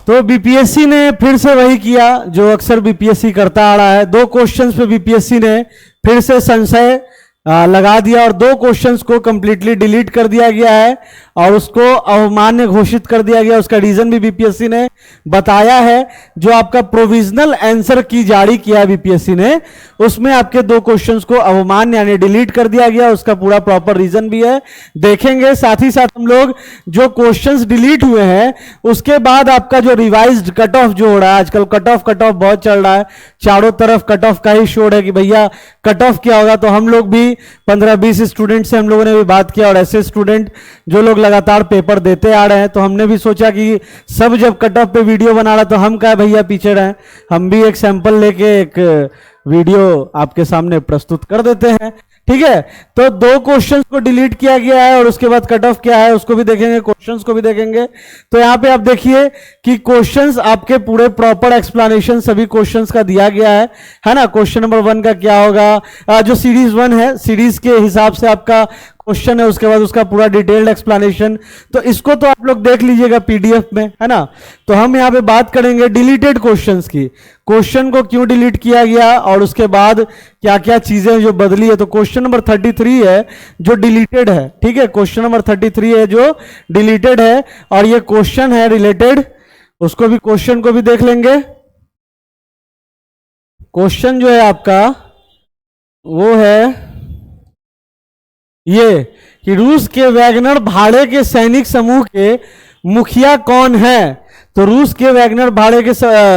तो बीपीएससी ने फिर से वही किया जो अक्सर बीपीएससी करता आ रहा है। 2 क्वेश्चंस पे बीपीएससी ने फिर से संशय लगा दिया और 2 क्वेश्चंस को कंप्लीटली डिलीट कर दिया गया है और उसको अवमान्य घोषित कर दिया गया। उसका रीजन भी बीपीएससी ने बताया है। जो आपका प्रोविजनल आंसर की जारी किया है बीपीएससी ने, उसमें आपके 2 क्वेश्चंस को अवमान्य यानी डिलीट कर दिया गया। उसका पूरा प्रॉपर रीजन भी है, देखेंगे। साथ ही साथ हम लोग जो क्वेश्चंस डिलीट हुए हैं उसके बाद आपका जो रिवाइज्ड कट ऑफ जो हो रहा है, आजकल कट ऑफ बहुत चल रहा है, चारों तरफ कट ऑफ का ही शोर है कि भैया कट ऑफ क्या होगा। तो हम लोग भी 15-20 स्टूडेंट से हम लोगों ने भी बात किया और ऐसे स्टूडेंट जो लोग लगातार पेपर देते आ रहे हैं, तो हमने भी सोचा कि सब जब कट ऑफ पे वीडियो बना रहा तो हम क्या भैया पीछे रहे, हम भी एक सैंपल लेके एक वीडियो आपके सामने प्रस्तुत कर देते हैं। ठीक है, तो 2 क्वेश्चंस को डिलीट किया गया है और उसके बाद कट ऑफ क्या है उसको भी देखेंगे, क्वेश्चंस को भी देखेंगे। तो यहां पे आप देखिए कि क्वेश्चंस आपके पूरे प्रॉपर एक्सप्लेनेशन सभी क्वेश्चंस का दिया गया है ना। क्वेश्चन नंबर 1 का क्या होगा, जो सीरीज 1 है, सीरीज के हिसाब से आपका क्वेश्चन है, उसके बाद उसका पूरा डिटेल्ड एक्सप्लेनेशन। तो इसको तो आप लोग देख लीजिएगा पीडीएफ में, है ना। तो हम यहाँ पे बात करेंगे डिलीटेड क्वेश्चंस की, क्वेश्चन को क्यों डिलीट किया गया और उसके बाद क्या क्या चीजें जो बदली है। तो क्वेश्चन नंबर 33 है जो डिलीटेड है। ठीक है, क्वेश्चन नंबर 33 है जो डिलीटेड है और ये क्वेश्चन है रिलेटेड, उसको भी क्वेश्चन को भी देख लेंगे। क्वेश्चन जो है आपका वो है ये कि रूस के वैगनर भाड़े के सैनिक समूह के मुखिया कौन है। तो रूस के वैगनर भाड़े के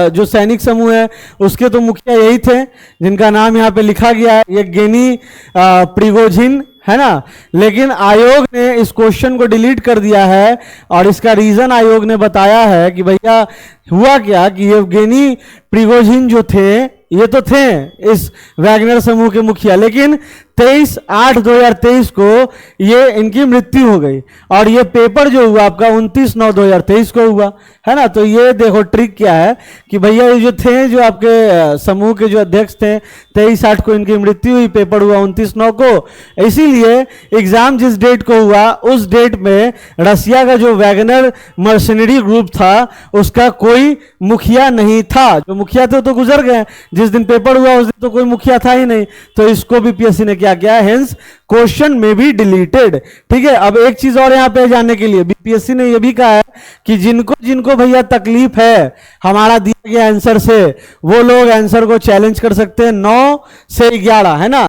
जो सैनिक समूह है उसके तो मुखिया यही थे जिनका नाम यहाँ पे लिखा गया है, ये गेनी प्रिगोजिन, है ना। लेकिन आयोग ने इस क्वेश्चन को डिलीट कर दिया है और इसका रीजन आयोग ने बताया है कि भैया हुआ क्या कि येवगेनी प्रिगोजिन जो थे ये तो थे इस वैगनर समूह के मुखिया, लेकिन 23/8/2023 को ये इनकी मृत्यु हो गई और ये पेपर जो हुआ आपका 29/9/2023 को हुआ, है ना। तो ये देखो ट्रिक क्या है कि भैया ये जो थे जो आपके समूह के जो अध्यक्ष थे 23/8 को इनकी मृत्यु हुई, पेपर हुआ 29/9 को। इसीलिए एग्जाम जिस डेट को हुआ उस डेट में रसिया का जो वैगनर मर्सनरी ग्रुप था उसका कोई मुखिया नहीं था। जो मुखिया थे तो गुजर गए, जिस दिन पेपर हुआ उस दिन तो कोई मुखिया था ही नहीं। तो इसको भी पीएससी ने क्या किया, हेंस क्वेश्चन में भी डिलीटेड। ठीक है, अब एक चीज और यहां पे जानने के लिए बीपीएससी ने यह भी कहा है कि जिनको जिनको भैया तकलीफ है हमारा दिया गया आंसर से, वो लोग आंसर को चैलेंज कर सकते हैं 9 से 11, है ना।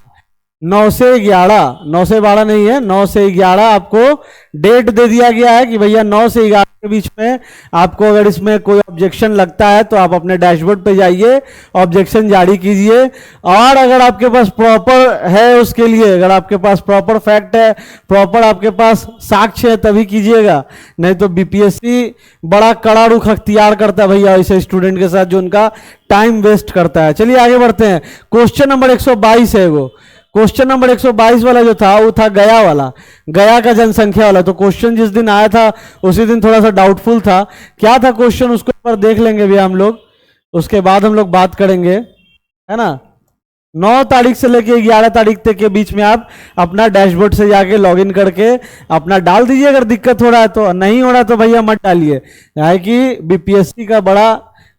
9 से 11, 9 से 12 नहीं है, 9 से 11 आपको डेट दे दिया गया है कि भैया 9 से 11 के बीच में आपको अगर इसमें कोई ऑब्जेक्शन लगता है तो आप अपने डैशबोर्ड पे जाइए, ऑब्जेक्शन जारी कीजिए। और अगर आपके पास प्रॉपर है उसके लिए, अगर आपके पास प्रॉपर फैक्ट है, प्रॉपर आपके पास साक्ष्य है तभी कीजिएगा, नहीं तो बीपीएससी बड़ा कड़ा रुख अख्तियार करता है भैया ऐसे स्टूडेंट के साथ जो उनका टाइम वेस्ट करता है। चलिए आगे बढ़ते हैं। क्वेश्चन नंबर 122 है वो, क्वेश्चन नंबर 122 वाला जो था वो था गया वाला, गया का जनसंख्या वाला। तो क्वेश्चन जिस दिन आया था उसी दिन थोड़ा सा डाउटफुल था। क्या था क्वेश्चन उसको एक बार देख लेंगे भैया हम लोग, उसके बाद हम लोग बात करेंगे, है ना। 9 तारीख से लेके 11 तारीख तक के बीच में आप अपना डैशबोर्ड से जाके लॉगिन करके अपना डाल दीजिए। अगर दिक्कत हो रहा है तो, नहीं हो रहा तो भैया मत डालिए, यानी कि बीपीएससी का बड़ा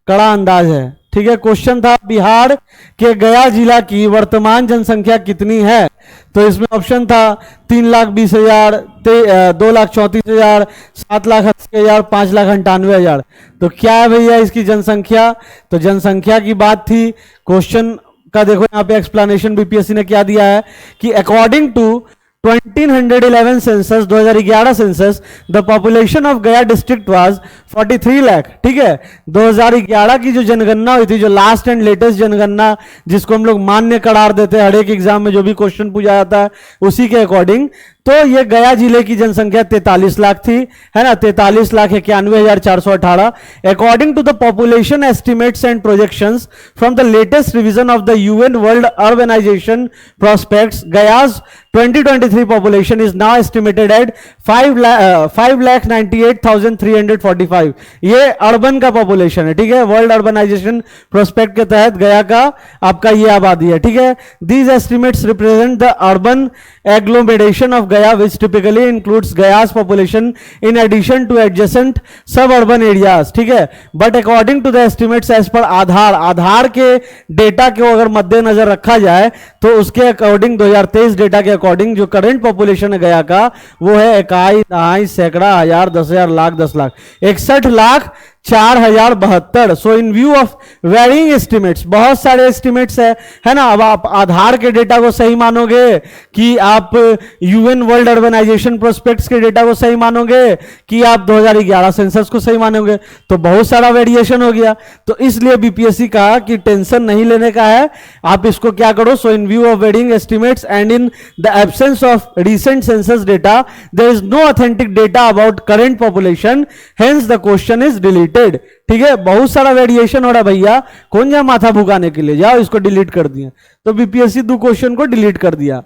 कड़ा अंदाज है। ठीक है, क्वेश्चन था बिहार के गया जिला की वर्तमान जनसंख्या कितनी है। तो इसमें ऑप्शन था 3,20,000, 2,34,000, 7,80,000, 5,98,000। तो क्या है भैया इसकी जनसंख्या। तो जनसंख्या की बात थी। क्वेश्चन का देखो यहाँ पे एक्सप्लेनेशन बीपीएससी ने क्या दिया है कि according to 1911 census, 2011 census, the population of Gaya district was 43 lakh. ठीक है, 2011 की जो जनगणना हुई थी, जो लास्ट एंड लेटेस्ट जनगणना जिसको हम लोग मान्य करार देते हैं हर एक एग्जाम में जो भी क्वेश्चन पूछा जाता है उसी के अकॉर्डिंग, तो ये गया जिले की जनसंख्या 43 लाख थी, है ना। 43,91,418 according to the population estimates and projections from the latest revision of the UN world urbanization prospects, Gaya's 2023 population is now estimated at 5,98,345। ये अर्बन का पॉपुलेशन है, ठीक है। वर्ल्ड अर्बनाइजेशन प्रोस्पेक्ट के तहत गया का आपका ये आबादी है, ठीक है। These estimates represent the urban agglomeration of Gaya which typically includes Gaya's population in addition to adjacent suburban areas, ठीक है। But according to the estimates as per आधार के डेटा को अगर मद्देनजर रखा जाए तो उसके अकॉर्डिंग 2023 डेटा के अकॉर्डिंग जो करंट पॉपुलेशन है गया का वो है 21, 22, सैकड़ा, हजार, 10,000, lakh, 10 lakh, 61,04,072। So in view of varying estimates, बहुत सारे एस्टिमेट्स है ना। अब आप आधार के डेटा को सही मानोगे कि आप यूएन वर्ल्ड अर्बनाइजेशन प्रोस्पेक्ट्स के डेटा को सही मानोगे कि आप 2011 सेंसस को सही मानोगे, तो बहुत सारा वेरिएशन हो गया। तो इसलिए बीपीएससी कहा कि टेंशन नहीं लेने का है, आप इसको क्या करो। So in view of varying estimates and in the absence of recent census data there is no authentic data about current population, hence the question is deleted, ठीक है। बहुत सारा वेरिएशन हो रहा है भैया, कौन जा माथा भुकाने के लिए, जाओ इसको डिलीट कर दिया। तो बीपीएससी 2 क्वेश्चन को डिलीट कर दिया,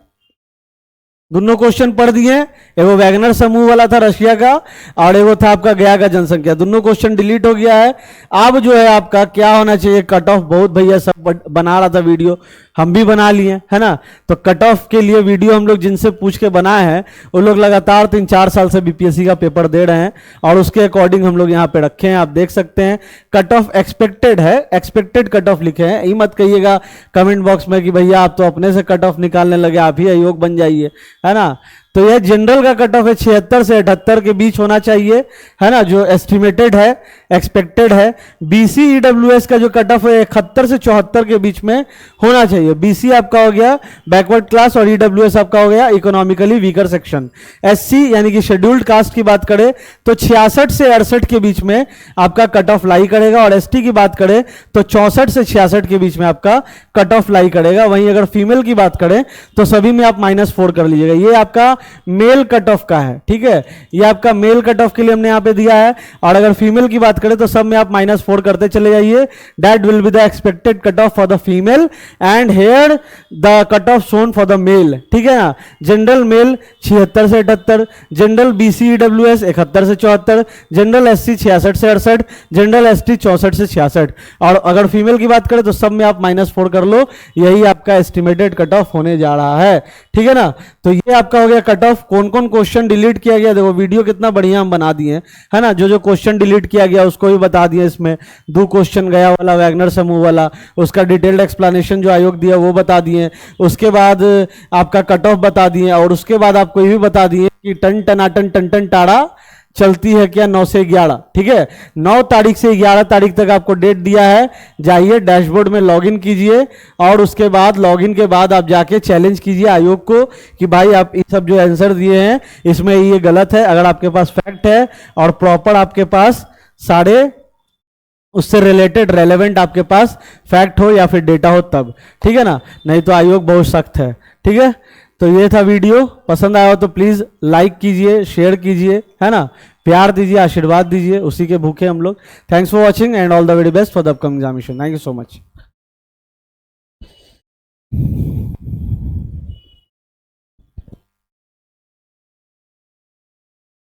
दोनों क्वेश्चन पढ़ दिए। एगो वैगनर समूह वाला था रशिया का और एगो था आपका गया का जनसंख्या, दोनों क्वेश्चन डिलीट हो गया है। अब जो है आपका क्या होना चाहिए, कट ऑफ। बहुत भैया सब बना रहा था वीडियो, हम भी बना लिए, है ना। तो कट ऑफ के लिए वीडियो हम लोग जिनसे पूछ के बनाए हैं वो लोग लगातार 3-4 साल से बीपीएससी का पेपर दे रहे हैं और उसके अकॉर्डिंग हम लोग यहाँ पे रखे हैं, आप देख सकते हैं। कट ऑफ एक्सपेक्टेड है, एक्सपेक्टेड कट ऑफ लिखे हैं। ये मत कहिएगा कमेंट बॉक्स में कि भैया आप तो अपने से कट ऑफ निकालने लगे, आप ही आयोग बन जाइए, है ना। तो यह जनरल का कट ऑफ है 76 से 78 के बीच होना चाहिए, है ना, जो एस्टिमेटेड है, एक्सपेक्टेड है। बीसी ईडब्ल्यूएस का जो कट ऑफ है 71 से 74 के बीच में होना चाहिए। बीसी आपका हो गया बैकवर्ड क्लास और ईडब्ल्यूएस आपका हो गया इकोनॉमिकली वीकर सेक्शन। एससी यानी कि शेड्यूल्ड कास्ट की बात करें तो 66 से 68 के बीच में आपका कट ऑफ लाई करेगा और एसटी की बात करें तो 64 से 66 के बीच में आपका कट ऑफ लाई करेगा। वहीं अगर फीमेल की बात करें तो सभी में आप -4 कर लीजिएगा। ये आपका मेल कट ऑफ का है, ठीक है। ये आपका मेल कट ऑफ के लिए हमने यहां पे दिया है और अगर फीमेल की बात करें तो सब में आप -4 करते चले जाइए। That will be the expected cut off for the female and here the cut off shown for the male, ठीक है ना। जनरल मेल 76 से 78, जनरल बीसी ईडब्ल्यूएस 71 से 74, जनरल एससी 66 से 68, जनरल एसटी 64 से 66 और अगर फीमेल की बात करें तो सब में आप -4 कर लो। यही आपका एस्टिमेटेड कट ऑफ होने जा रहा है, ठीक है ना। तो ये आपका हो गया कट ऑफ। कौन कौन क्वेश्चन डिलीट किया गया, देखो वीडियो कितना बढ़िया हम बना दिए, है ना। जो जो क्वेश्चन डिलीट किया गया उसको भी बता दिए इसमें। 2 क्वेश्चन गया वाला, वैगनर समूह वाला, उसका डिटेल्ड एक्सप्लेनेशन जो आयोग दिया वो बता दिए। उसके बाद आपका कट ऑफ बता दिए और उसके बाद आपको ये भी बता दिए कि टन टनाटन टन टन टाड़ा चलती है क्या 9 से 11, ठीक है। 9 तारीख से 11 तारीख तक आपको डेट दिया है। जाइए डैशबोर्ड में लॉगिन कीजिए और उसके बाद लॉगिन के बाद आप जाके चैलेंज कीजिए आयोग को कि भाई आप ये सब जो आंसर दिए हैं इसमें ये गलत है। अगर आपके पास फैक्ट है और प्रॉपर आपके पास सारे उससे रिलेटेड रेलेवेंट आपके पास फैक्ट हो या फिर डेटा हो तब, ठीक है ना। नहीं तो आयोग बहुत सख्त है, ठीक है। तो ये था वीडियो, पसंद आया हो तो प्लीज लाइक कीजिए, शेयर कीजिए, है ना। प्यार दीजिए, आशीर्वाद दीजिए, उसी के भूखे हम लोग। Thanks for watching and all the very best for the upcoming examination. Thank you so much.